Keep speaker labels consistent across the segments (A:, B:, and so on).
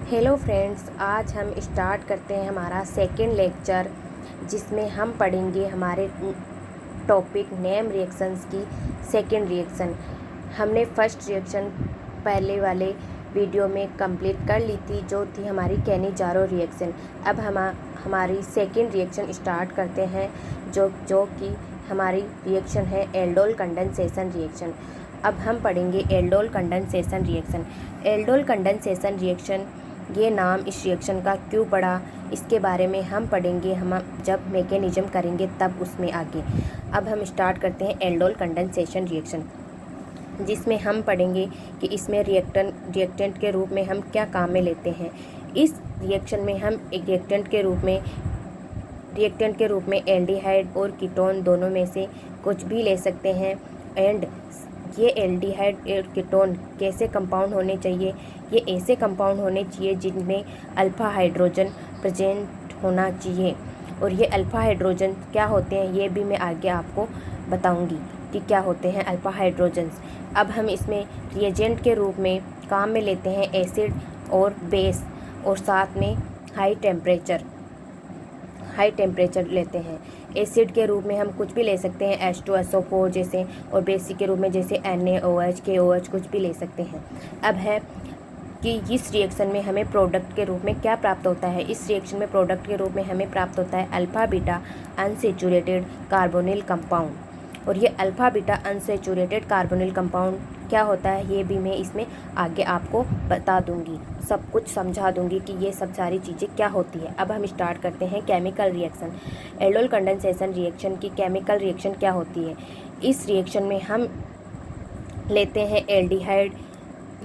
A: Hello friends, आज हम start करते हैं हमारा सेकेंड लेक्चर, जिसमें हम पढ़ेंगे हमारे टॉपिक नेम रिएक्शंस की सेकेंड रिएक्शन। हमने फर्स्ट रिएक्शन पहले वाले वीडियो में कंप्लीट कर ली थी, जो थी हमारी कैनिजारो रिएक्शन। अब हम हमारी सेकेंड रिएक्शन स्टार्ट करते हैं, जो कि हमारी रिएक्शन है एल्डोल कंडेंसेशन रिएक्शन। अब हम पढ़ेंगे aldol condensation reaction. Aldol condensation reaction, ये नाम इस रिएक्शन का क्यों पड़ा, इसके बारे में हम पढ़ेंगे हम जब मैकेनिज्म करेंगे तब उसमें आगे। अब हम स्टार्ट करते हैं एल्डोल कंडेंसेशन रिएक्शन, जिसमें हम पढ़ेंगे कि इसमें रिएक्टेंट के रूप में हम क्या काम में लेते हैं। इस रिएक्शन में हम एक रिएक्टेंट के रूप में एल्डिहाइड और कीटोन दोनों में से कुछ भी ले सकते हैं। एंड ये एल्डिहाइड और कीटोन कैसे कंपाउंड होने चाहिए, ये ऐसे कंपाउंड होने चाहिए जिनमें अल्फ़ा हाइड्रोजन प्रेजेंट होना चाहिए। और ये अल्फ़ा हाइड्रोजन क्या होते हैं, ये भी मैं आगे आपको बताऊंगी कि क्या होते हैं अल्फ़ा हाइड्रोजन्स। अब हम इसमें रिएजेंट के रूप में काम में लेते हैं एसिड और बेस, और साथ में हाई टेम्परेचर लेते हैं। एसिड के रूप में हम कुछ भी ले सकते हैं H2SO4 जैसे, और बेसिक के रूप में जैसे NaOH KOH कुछ भी ले सकते हैं। अब है कि इस रिएक्शन में हमें प्रोडक्ट के रूप में क्या प्राप्त होता है। इस रिएक्शन में प्रोडक्ट के रूप में हमें प्राप्त होता है alpha beta unsaturated carbonyl compound. और ये alpha beta unsaturated carbonyl compound क्या होता है, ये भी मैं इसमें आगे आपको बता दूंगी, सब कुछ समझा दूंगी कि ये सब सारी चीज़ें क्या होती है। अब हम स्टार्ट करते हैं chemical reaction. Aldol condensation reaction की केमिकल रिएक्शन क्या होती है। इस रिएक्शन में हम लेते हैं एल्डिहाइड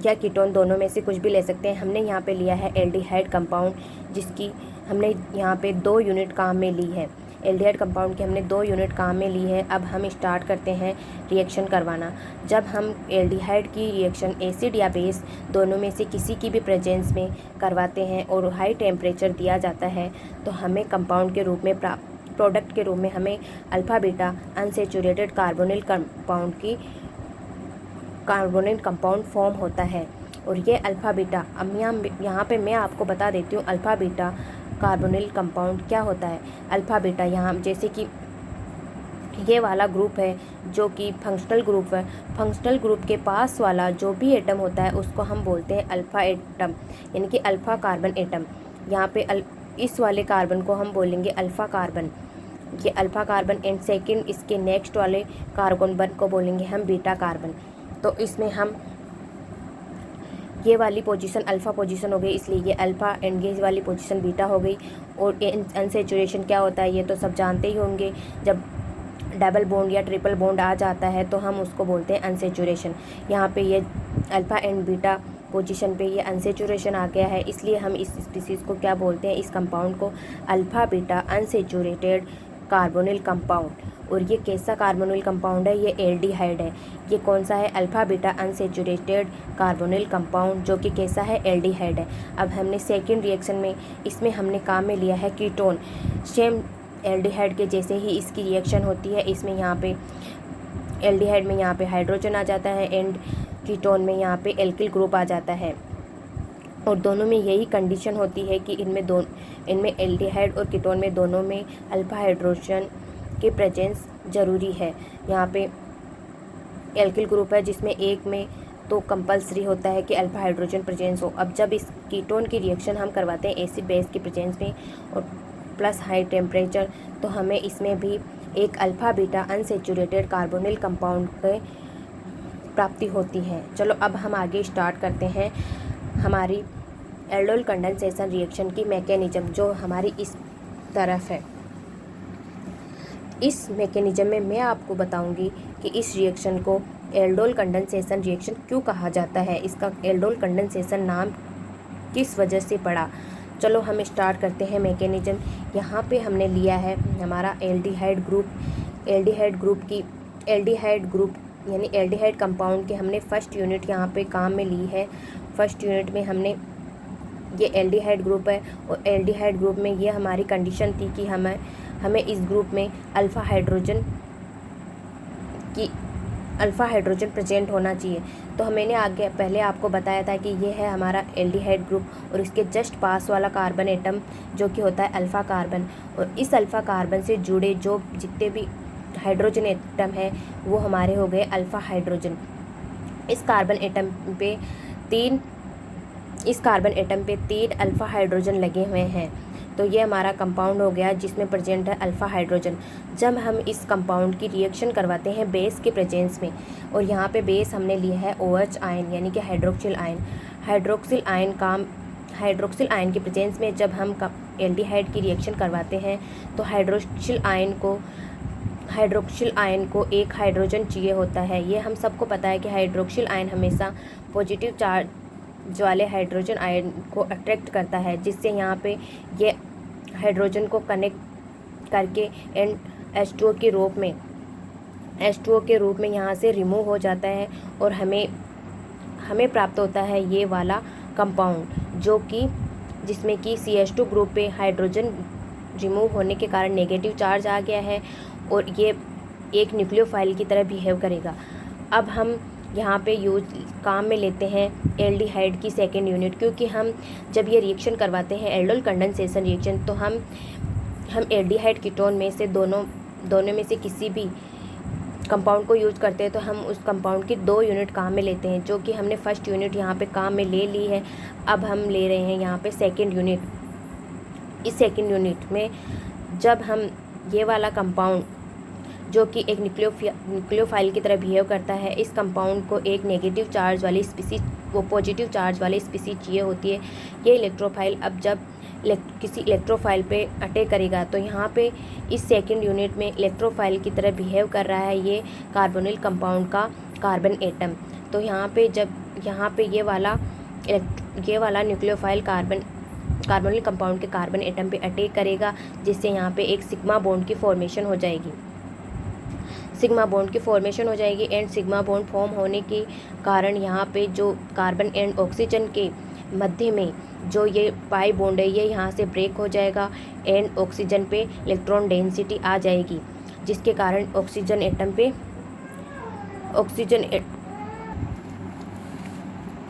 A: या कीटोन, दोनों में से कुछ भी ले सकते हैं। हमने यहाँ पे लिया है एल्डिहाइड कंपाउंड, जिसकी हमने यहाँ पे 2 यूनिट काम में ली है। एल्डिहाइड कंपाउंड की हमने 2 यूनिट काम में ली है। अब हम स्टार्ट करते हैं रिएक्शन करवाना। जब हम एल्डिहाइड की रिएक्शन एसिड या बेस दोनों में से किसी की भी प्रेजेंस में करवाते हैं और हाई टेम्परेचर दिया जाता है, तो हमें कंपाउंड के रूप में प्रोडक्ट के रूप में हमें alpha beta unsaturated carbonyl compound form होता है। और ये अल्फ़ा बीटा, अब यहाँ पे मैं आपको बता देती हूँ अल्फ़ा बीटा कार्बोनिल कंपाउंड क्या होता है। अल्फ़ा बीटा, यहाँ जैसे कि ये वाला ग्रुप है जो कि फंक्शनल ग्रुप है। फंक्शनल ग्रुप के पास वाला जो भी एटम होता है उसको हम बोलते हैं अल्फ़ा एटम, यानी कि अल्फ़ा कार्बन एटम। यहाँ पे इस वाले कार्बन को हम बोलेंगे अल्फ़ा कार्बन, ये अल्फ़ा कार्बन। एंड सेकेंड इसके नेक्स्ट वाले कार्बन को बोलेंगे हम बीटा कार्बन। तो इसमें हम ये वाली पोजीशन अल्फ़ा पोजीशन हो गई, इसलिए ये अल्फ़ा, एंड ये वाली पोजीशन बीटा हो गई। और अनसेचुरेशन क्या होता है ये तो सब जानते ही होंगे। जब डबल बॉन्ड या ट्रिपल बॉन्ड आ जाता है तो हम उसको बोलते हैं अनसेचुरेशन। यहाँ पे ये अल्फ़ा एंड बीटा पोजीशन पे ये अनसेचुरेशन आ गया है, इसलिए हम इस स्पीसीज़ को क्या बोलते हैं, इस कंपाउंड को alpha beta unsaturated carbonyl compound. और ये कैसा कार्बोनिल कंपाउंड है, ये एल्डिहाइड है। ये कौन सा है, alpha beta unsaturated carbonyl compound, जो कि कैसा है, एल्डिहाइड है। अब हमने सेकेंड रिएक्शन में इसमें हमने काम में लिया है कीटोन। सेम एल्डिहाइड के जैसे ही इसकी रिएक्शन होती है। इसमें यहाँ पे एल्डिहाइड में यहाँ पे हाइड्रोजन आ जाता है, एंड कीटोन में यहाँ पे एल्किल ग्रुप आ जाता है। और दोनों में यही कंडीशन होती है कि इनमें एल्डिहाइड और कीटोन में दोनों में अल्फ़ा हाइड्रोजन की प्रेजेंस ज़रूरी है। यहाँ पे एल्किल ग्रुप है जिसमें एक में तो कंपलसरी होता है कि अल्फ़ा हाइड्रोजन प्रेजेंस हो। अब जब इस कीटोन की रिएक्शन हम करवाते हैं एसिड बेस की प्रेजेंस में और प्लस हाई टेम्परेचर, तो हमें इसमें भी एक alpha beta unsaturated carbonyl compound की प्राप्ति होती है। चलो अब हम आगे स्टार्ट करते हैं हमारी एल्डोल कंडेंसेशन रिएक्शन की मैकेनिज्म, जो हमारी इस तरफ है। इस मैकेनिज्म में मैं आपको बताऊंगी कि इस रिएक्शन को एल्डोल कंडेंसेशन रिएक्शन क्यों कहा जाता है, इसका एल्डोल कंडेंसेशन नाम किस वजह से पड़ा। चलो हम स्टार्ट करते हैं मैकेनिज्म। यहाँ पे हमने लिया है हमारा एल्डिहाइड ग्रुप यानी एल्डिहाइड कंपाउंड के हमने फर्स्ट यूनिट यहाँ पे काम में ली है। फर्स्ट यूनिट में हमने ये एल्डिहाइड ग्रुप है, और एल्डिहाइड ग्रुप में ये हमारी कंडीशन थी कि हमें इस ग्रुप में अल्फ़ा हाइड्रोजन की अल्फ़ा हाइड्रोजन प्रेजेंट होना चाहिए। तो मैंने आगे पहले आपको बताया था कि ये है हमारा एल्डिहाइड ग्रुप और इसके जस्ट पास वाला कार्बन एटम जो कि होता है अल्फ़ा कार्बन, और इस अल्फ़ा कार्बन से जुड़े जो जितने भी हाइड्रोजन एटम है वो हमारे हो गए अल्फ़ा हाइड्रोजन। इस कार्बन एटम पे 3 अल्फ़ा हाइड्रोजन लगे हुए हैं। तो ये हमारा कंपाउंड हो गया जिसमें प्रेजेंट है अल्फ़ा हाइड्रोजन। जब हम इस कंपाउंड की रिएक्शन करवाते हैं बेस के प्रेजेंस में, और यहाँ पे बेस हमने लिया है OH आयन यानी कि हाइड्रोक्सिल आयन। हाइड्रोक्सिल आयन के प्रेजेंस में जब हम एल्डिहाइड की रिएक्शन करवाते हैं तो हाइड्रोक्सिल आयन को एक हाइड्रोजन चाहिए होता है। ये हम सबको पता है कि हाइड्रोक्सिल आयन हमेशा पॉजिटिव चार्ज वाले हाइड्रोजन आयन को अट्रैक्ट करता है, जिससे यहाँ पे ये हाइड्रोजन को कनेक्ट करके H2O के रूप में यहाँ से रिमूव हो जाता है और हमें प्राप्त होता है ये वाला कंपाउंड, जो कि जिसमें कि CH2 ग्रुप पे हाइड्रोजन रिमूव होने के कारण नेगेटिव चार्ज आ गया है और ये एक न्यूक्लियोफाइल की तरह बिहेव करेगा। अब हम यहाँ पे काम में लेते हैं एल्डिहाइड की सेकेंड यूनिट, क्योंकि हम जब ये रिएक्शन करवाते हैं एल्डोल कंडेंसेशन रिएक्शन, तो हम एल्डिहाइड कीटोन में से दोनों में से किसी भी कंपाउंड को यूज करते हैं तो हम उस कंपाउंड की 2 यूनिट काम में लेते हैं, जो कि हमने फर्स्ट यूनिट यहाँ पे काम में ले ली है। अब हम ले रहे हैं यहाँ पे सेकेंड यूनिट। इस सेकेंड यूनिट में जब हम ये वाला कंपाउंड जो कि एक न्यूक्लियोफाइल की तरह बिहेव करता है, इस कंपाउंड को एक नेगेटिव चार्ज वाली स्पीसीज वो पॉजिटिव चार्ज वाली स्पीसीज चाहिए होती है। ये इलेक्ट्रोफाइल अब जब किसी इलेक्ट्रोफाइल पे अटैक करेगा तो यहाँ पे इस सेकंड यूनिट में इलेक्ट्रोफाइल की तरह बिहेव कर रहा है ये कार्बोनिल कंपाउंड का कार्बन एटम। तो यहाँ पे जब ये वाला न्यूक्लियोफाइल कार्बोनिल कंपाउंड के कार्बन एटम पे अटैक करेगा, जिससे यहाँ पे एक सिग्मा बॉन्ड की फॉर्मेशन हो जाएगी। एंड सिग्मा बॉन्ड फॉर्म होने के कारण यहाँ पे जो कार्बन एंड ऑक्सीजन के मध्य में जो ये पाई बॉन्ड है ये यहाँ से ब्रेक हो जाएगा एंड ऑक्सीजन पे इलेक्ट्रॉन डेंसिटी आ जाएगी, जिसके कारण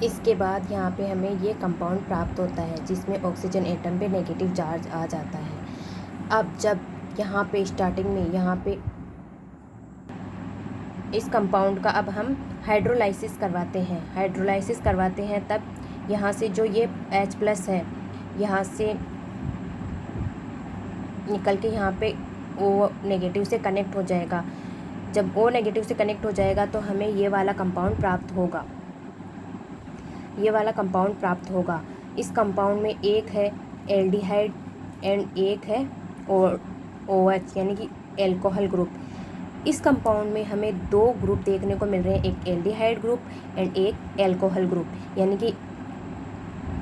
A: इसके बाद यहाँ पे हमें ये कंपाउंड प्राप्त होता है जिसमें ऑक्सीजन एटम पे नेगेटिव चार्ज आ जाता है। अब जब यहाँ पे स्टार्टिंग में यहाँ पे इस कंपाउंड का अब हम हाइड्रोलाइसिस करवाते हैं तब यहाँ से जो ये H+ है यहाँ से निकल के यहाँ पे O नेगेटिव से कनेक्ट हो जाएगा। जब O नेगेटिव से कनेक्ट हो जाएगा तो हमें ये वाला कंपाउंड प्राप्त होगा। इस कंपाउंड में एक है एल्डिहाइड एंड एक है OH यानी कि एल्कोहल ग्रुप। इस कंपाउंड में हमें 2 ग्रुप देखने को मिल रहे हैं, एक एल्डिहाइड ग्रुप एंड एक एल्कोहल ग्रुप, यानी कि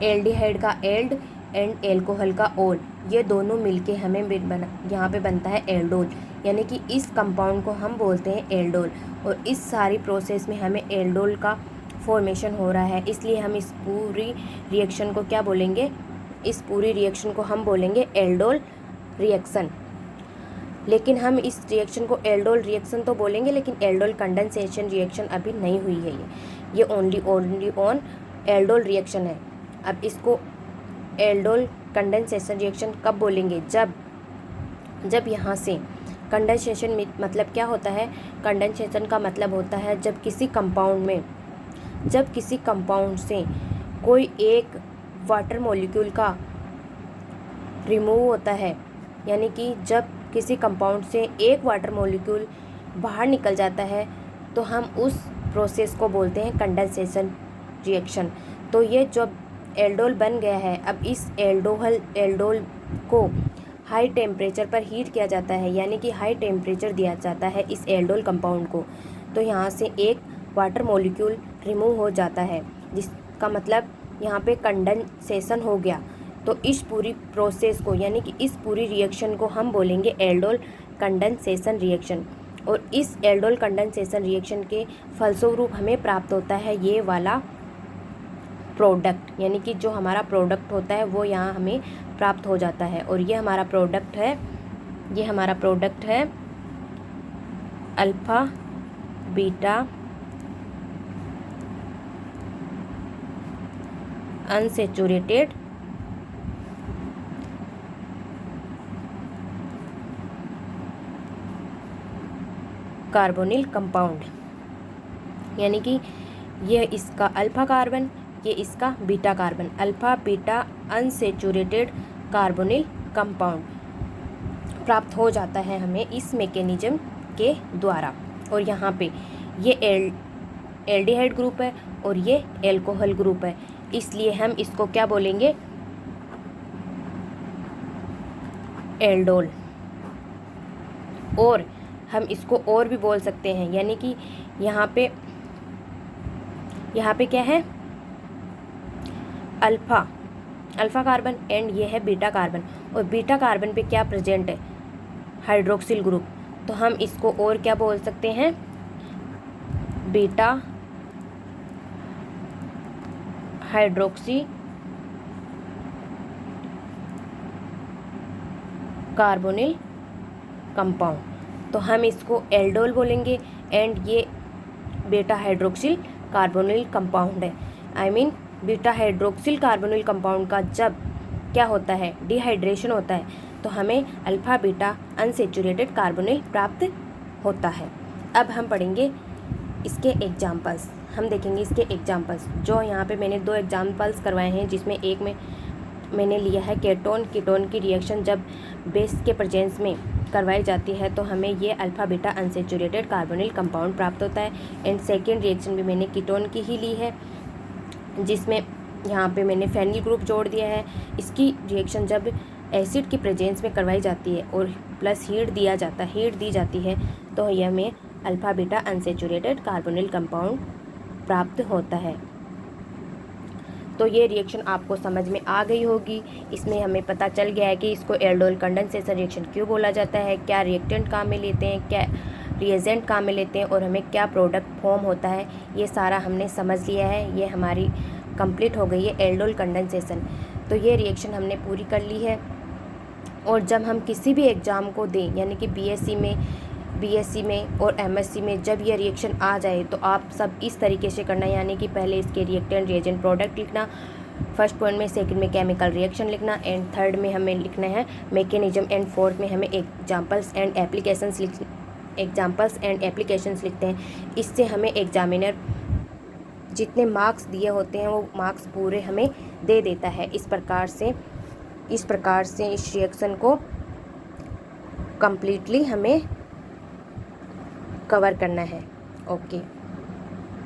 A: एल्डिहाइड का एल्ड एंड एल्कोहल का ओल, ये दोनों मिलके हमें यहाँ पे बनता है एल्डोल, यानी कि इस कंपाउंड को हम बोलते हैं एल्डोल। और इस सारी प्रोसेस में हमें एल्डोल का फॉर्मेशन हो रहा है, इसलिए हम इस पूरी रिएक्शन को क्या बोलेंगे? इस पूरी रिएक्शन को हम बोलेंगे एल्डोल रिएक्शन। लेकिन हम इस रिएक्शन को एल्डोल रिएक्शन तो बोलेंगे, लेकिन एल्डोल कंडेंसेशन रिएक्शन अभी नहीं हुई है। ये ओनली ऑन एल्डोल रिएक्शन है। अब इसको एल्डोल कंडेंसेशन रिएक्शन कब बोलेंगे? जब यहाँ से कंडेंसेशन मतलब क्या होता है? कंडेंसेशन का मतलब होता है जब किसी कंपाउंड से कोई एक वाटर मॉलिक्यूल का रिमूव होता है, यानी कि जब किसी कंपाउंड से एक वाटर मॉलिक्यूल बाहर निकल जाता है तो हम उस प्रोसेस को बोलते हैं कंडेंसेशन रिएक्शन। तो ये जब एल्डोल बन गया है, अब इस एल्डोल को हाई टेम्परेचर पर हीट किया जाता है, यानी कि हाई टेम्परेचर दिया जाता है इस एल्डोल कंपाउंड को, तो यहाँ से एक वाटर मॉलिक्यूल रिमूव हो जाता है, जिसका मतलब यहाँ पे कंडेंसेशन हो गया। तो इस पूरी प्रोसेस को यानी कि इस पूरी रिएक्शन को हम बोलेंगे एल्डोल कंडेंसेशन रिएक्शन। और इस एल्डोल कंडेंसेशन रिएक्शन के फलस्वरूप हमें प्राप्त होता है ये वाला प्रोडक्ट, यानी कि जो हमारा प्रोडक्ट होता है वो यहाँ हमें प्राप्त हो जाता है। और ये हमारा प्रोडक्ट है alpha beta unsaturated carbonyl compound, यानी कि यह इसका अल्फा कार्बन, ये इसका beta carbon, alpha beta unsaturated carbonyl compound प्राप्त हो जाता है हमें इस मैकेनिज्म के द्वारा। और यहाँ पे ये एल्डिहाइड ग्रुप है और ये एल्कोहल ग्रुप है, इसलिए हम इसको क्या बोलेंगे, एल्डोल। और हम इसको और भी बोल सकते हैं, यानी कि यहाँ पे क्या है, अल्फा कार्बन एंड ये है बीटा कार्बन, और बीटा कार्बन पे क्या प्रेजेंट है, हाइड्रोक्सिल ग्रुप। तो हम इसको और क्या बोल सकते हैं, बीटा हाइड्रोक्सी कार्बोनिल कंपाउंड। तो हम इसको एल्डोल बोलेंगे एंड ये बीटा हाइड्रोक्सिल कार्बोनिल कंपाउंड है। I mean beta hydroxyl carbonyl compound का जब क्या होता है, डिहाइड्रेशन होता है, तो हमें अल्फा बीटा अनसैचुरेटेड कार्बोनिल प्राप्त होता है। अब हम पढ़ेंगे इसके एग्जाम्पल्स, हम देखेंगे इसके एग्जाम्पल्स। जो यहाँ पे मैंने 2 एग्जाम्पल्स करवाए हैं, जिसमें एक में मैंने लिया है कीटोन की रिएक्शन जब बेस के प्रेजेंस में करवाई जाती है तो हमें ये alpha beta unsaturated carbonyl compound प्राप्त होता है। एंड सेकेंड रिएक्शन भी मैंने कीटोन की ही ली है, जिसमें यहाँ पे मैंने फेनिल ग्रुप जोड़ दिया है। इसकी रिएक्शन जब एसिड की प्रेजेंस में करवाई जाती है और प्लस हीट दी जाती है तो यह हमें alpha beta unsaturated carbonyl compound प्राप्त होता है। तो ये रिएक्शन आपको समझ में आ गई होगी। इसमें हमें पता चल गया है कि इसको एल्डोल कंडेंसेशन रिएक्शन क्यों बोला जाता है, क्या रिएक्टेंट काम में लेते हैं, क्या रिएजेंट काम में लेते हैं और हमें क्या प्रोडक्ट फॉर्म होता है, ये सारा हमने समझ लिया है। ये हमारी कंप्लीट हो गई है एल्डोल कंडेंसेशन। तो ये रिएक्शन हमने पूरी कर ली है। और जब हम किसी भी एग्ज़ाम को दें, यानी कि बीएससी में और एमएससी में जब ये रिएक्शन आ जाए तो आप सब इस तरीके से करना, यानी कि पहले इसके रिएक्टेंट रिएजेंट प्रोडक्ट लिखना, फर्स्ट पॉइंट में, सेकंड में केमिकल रिएक्शन लिखना, एंड थर्ड में हमें लिखना है मैकेनिज्म, एंड फोर्थ में हमें एग्जांपल्स एंड एप्लीकेशंस लिखते हैं। इससे हमें एग्जामिनर जितने मार्क्स दिए होते हैं वो मार्क्स पूरे हमें दे देता है। इस प्रकार से इस रिएक्शन को कंप्लीटली हमें कवर करना है। ओके।